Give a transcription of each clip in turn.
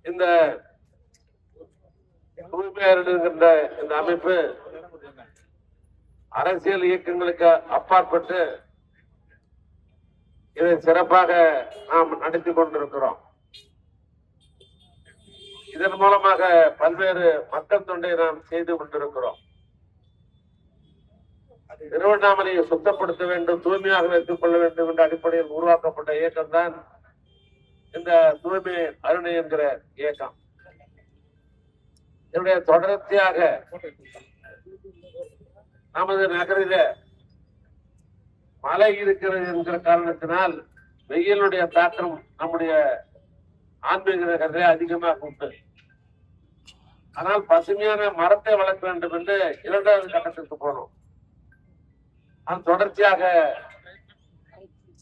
இந்த தூய்மையார் என்கின்ற இந்த அமைப்பு அரசியல் இயக்கங்களுக்கு அப்பாற்பட்டு இதை சிறப்பாக நாம் நடத்தி கொண்டிருக்கிறோம். இதன் மூலமாக பல்வேறு மக்கள் தொண்டை நாம் செய்து கொண்டிருக்கிறோம். திருவண்ணாமலையை சுத்தப்படுத்த வேண்டும், தூய்மையாக வைத்துக் கொள்ள வேண்டும் என்ற அடிப்படையில் உருவாக்கப்பட்ட இயக்கம் தான் இந்த தூய்மை அருணை என்கிற இயக்கம். இதனுடைய தொடர்ச்சியாக நமது நகரில மழை இருக்கிறது என்கிற காரணத்தினால் வெயிலுடைய தாக்கம் நம்முடைய ஆன்மீக நகரிலே அதிகமாக உண்டு. ஆனால் பசுமையான மரத்தை வளர்க்க வேண்டும் என்று 2வது கட்டத்திற்கு போனோம். அது தொடர்ச்சியாக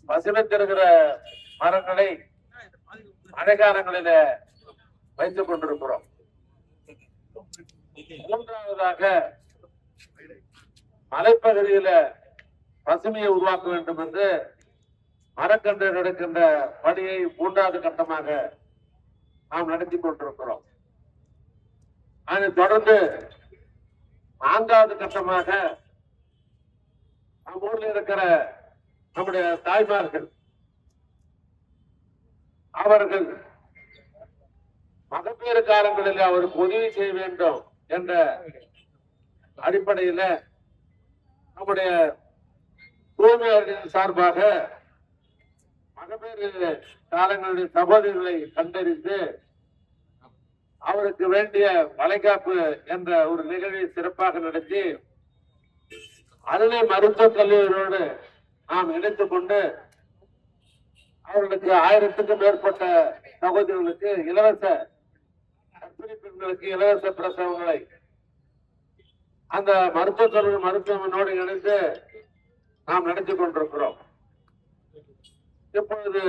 பசுமை தருகிற மரங்களை மழைக்காலங்களில வைத்துக் கொண்டிருக்கிறோம். 3வதாக மலைப்பகுதியில பசுமையை உருவாக்க வேண்டும் என்று மரக்கன்று நடக்கின்ற பணியை 3வது கட்டமாக நாம் நடத்தி கொண்டிருக்கிறோம். அதைத் தொடர்ந்து 4வது கட்டமாக நம்ம ஊர்ல இருக்கிற நம்முடைய தாய்மார்கள் அவர்கள் மகப்பேறு காலங்களில் அவருக்கு உதவி செய்ய வேண்டும் என்ற அடிப்படையில் நம்முடைய தூய்மையாளர்களின் சார்பாக மகப்பேறு காலங்களில் சகோதரிகளை கண்டறிந்து அவருக்கு வேண்டிய வளைகாப்பு என்ற ஒரு நிகழ்வை சிறப்பாக நடத்தி அருணை மருத்துவக் கல்லூரியோடு நாம் இணைத்துக் கொண்டு அவர்களுக்கு 1000க்கும் மேற்பட்ட சகோதரிகளுக்கு இலவச கர்ப்பிணி பெண்களுக்கு இலவச பிரசவங்களை அந்த மருத்துவக் கல்லூரி மருத்துவமனையோடு இணைந்து நாம் நடத்தி கொண்டிருக்கிறோம். இப்பொழுது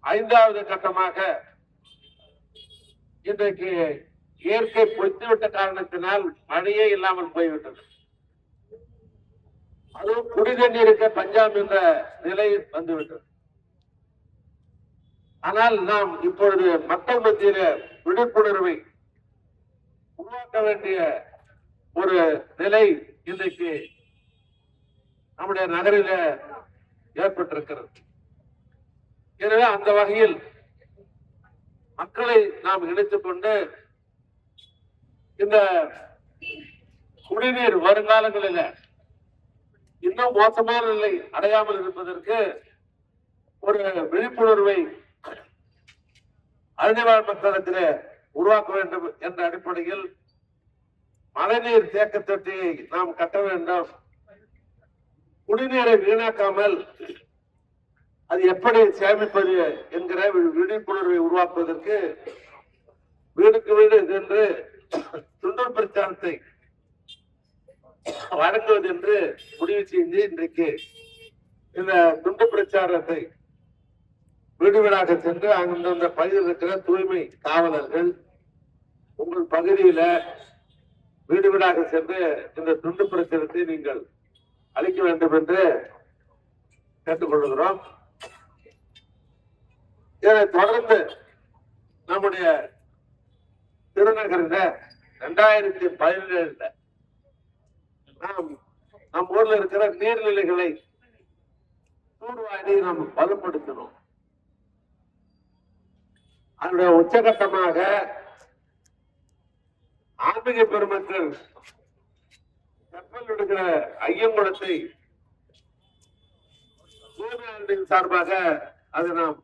5வது கட்டமாக இன்றைக்கு இயற்கை பொய்த்துவிட்ட காரணத்தினால் மழையே இல்லாமல் போய்விட்டது. அதுவும் குடிநீருக்கு பஞ்சம் என்ற நிலை வந்துவிட்டது. ஆனால் நாம் இப்பொழுது மக்கள் மத்தியில விழிப்புணர்வை உருவாக்க வேண்டிய ஒரு நிலை இன்றைக்கு நம்முடைய நகரில ஏற்பட்டிருக்கிறது. எனவே அந்த வகையில் மக்களை நாம் இணைத்துக் கொண்டு இந்த குடிநீர் வருங்காலங்களில் இன்னும் மோசமான நிலை அடையாமல் இருப்பதற்கு ஒரு விழிப்புணர்வை அருணைவாழ் மக்களிடத்திலே உருவாக்க வேண்டும் என்ற அடிப்படையில் மழைநீர் தேக்க தொட்டியை நாம் கட்ட வேண்டும். குடிநீரை வீணாக்காமல் அது எப்படி சேமிப்பது என்கிற விழிப்புணர்வை உருவாக்குவதற்கு வீடுக்கு வீடு சென்று துண்டல் பிரச்சாரத்தை வழங்குவது என்று முடிவு செய்து இன்றைக்கு இந்த துண்டு பிரச்சாரத்தை வீடு வீடாக சென்று அந்தந்த பகுதியில் இருக்கிற தூய்மை காவலர்கள் உங்கள் பகுதியில வீடு வீடாக சென்று இந்த துண்டு பிரச்சாரத்தை நீங்கள் அளிக்க வேண்டும் என்று கேட்டுக்கொள்கிறோம். இதனை தொடர்ந்து நம்முடைய திருநகரில 2017 நாம் நம் ஊர்ல இருக்கிற நீர்நிலைகளை தூர்வாரி நாம் வலுப்படுத்தணும். அதனுடைய உச்சகட்டமாக ஆன்மீக பெருமக்கள் கப்பல் எடுக்கிற ஐயங்குளத்தை தூய்மையாளர்களின் சார்பாக அதை நாம்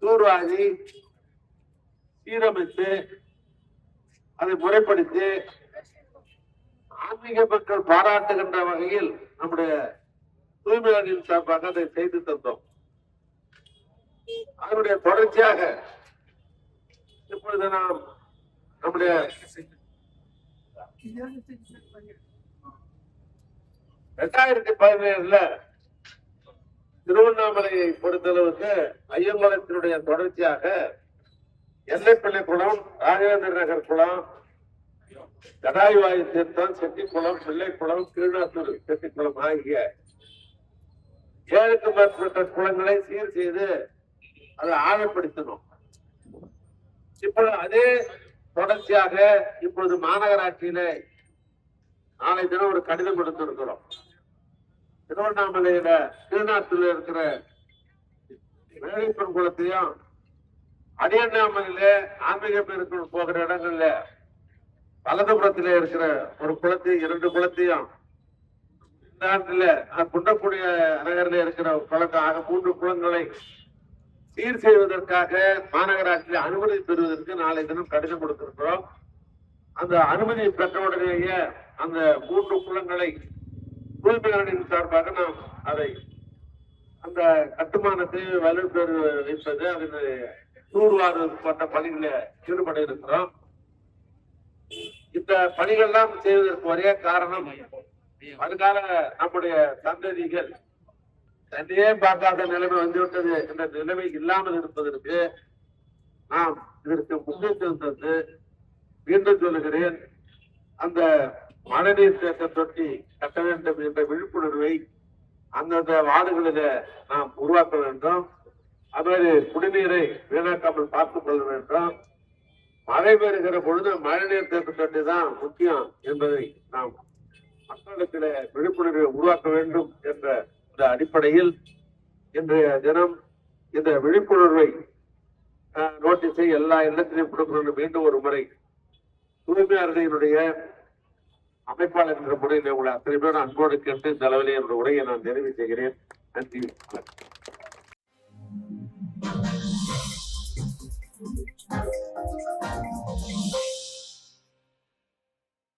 தூர்வாரி சீரமைத்து அதை முறைப்படுத்தி ஆன்மீக மக்கள் பாராட்டுகின்ற வகையில் நம்முடைய தூய்மையாளர்களின் சார்பாக அதை செய்து தந்தோம். அதனுடைய தொடர்ச்சியாக இப்பொழுது நாம் நம்முடைய 2017 திருவண்ணாமலையை பொறுத்தளவுக்கு ஐயங்குளத்தினுடைய தொடர்ச்சியாக எல்லைப்பள்ளி குளம், ராஜேந்திர நகர் குளம், ஜடாயுவாயு தீர்த்தம், செட்டிக்குளம், பிள்ளைக்குளம், கீழாத்தூர் செட்டிக்குளம் ஆகிய 7க்கும் மேற்பட்ட குளங்களை சீர் செய்து அதை ஆழப்படுத்தணும். இப்ப அதே தொடர்ச்சியாக இப்பொழுது மாநகராட்சியில நாளை தினம் ஒரு கடிதம் கொடுத்திருக்கிறோம். திருவண்ணாமலையில திருநாட்டில் இருக்கிற வேலைப்பெண் குளத்தையும் அடியண்ணாமலையில ஆன்மீக பேருக்குள் போகிற இடங்கள்ல வலதுபுறத்தில இருக்கிற ஒரு குளத்தையும் 2 குளத்தையும் இந்த ஆண்டுல குண்டக்கூடிய நகரில் இருக்கிற குளத்தை ஆக 3 குளங்களை சீர் செய்வதற்காக மாநகராட்சியில் அனுமதி பெறுவதற்கு நாளை தினம் கடிதம் கொடுத்திருக்கிறோம். அந்த அனுமதி பெற்றவுடனேயே அந்த 3 குளங்களை தூய்மையாளரின் சார்பாக நாம் அதை அந்த கட்டுமானத்தை வலுப்பெறு வைப்பது அதனை தூர்வாறுவது போன்ற பணிகளில் ஈடுபட இருக்கிறோம். இந்த பணிகள்லாம் செய்வதற்கு ஒரே காரணம் வருங்கால நம்முடைய சந்ததிகள் தன்னையே பார்க்காத நிலைமை வந்துவிட்டது என்ற நிலைமை இல்லாமல் இருப்பதற்கு நாம் இதற்கு முக்கியத்துவம் தந்து மீண்டும் சொல்லுகிறேன், அந்த மழைநீர் தேக்க தொட்டி கட்ட வேண்டும் என்ற விழிப்புணர்வை அந்தந்த வார்டுகளில நாம் உருவாக்க வேண்டும். அதுமாதிரி குடிநீரை வீணாக்காமல் பார்த்துக் கொள்ள வேண்டும். மழை பெறுகிற பொழுது மழைநீர் தேக்க தொட்டி தான் முக்கியம் என்பதை நாம் மக்களிடத்தில் விழிப்புணர்வை உருவாக்க வேண்டும் என்ற இந்த அடிப்படையில் இன்றைய தினம் இந்த விழிப்புணர்வை நோட்டீஸை எல்லா இல்லத்திலையும் கொடுக்கணும். மீண்டும் ஒரு முறை தூய்மையாளர்களுடைய அமைப்பாளர் என்ற முறையில் உங்களை அத்தனை பேர் அன்போடு கேட்டு இந்த அளவிலே என்னுடைய உரையை நான் நிறைவு செய்கிறேன். நன்றி.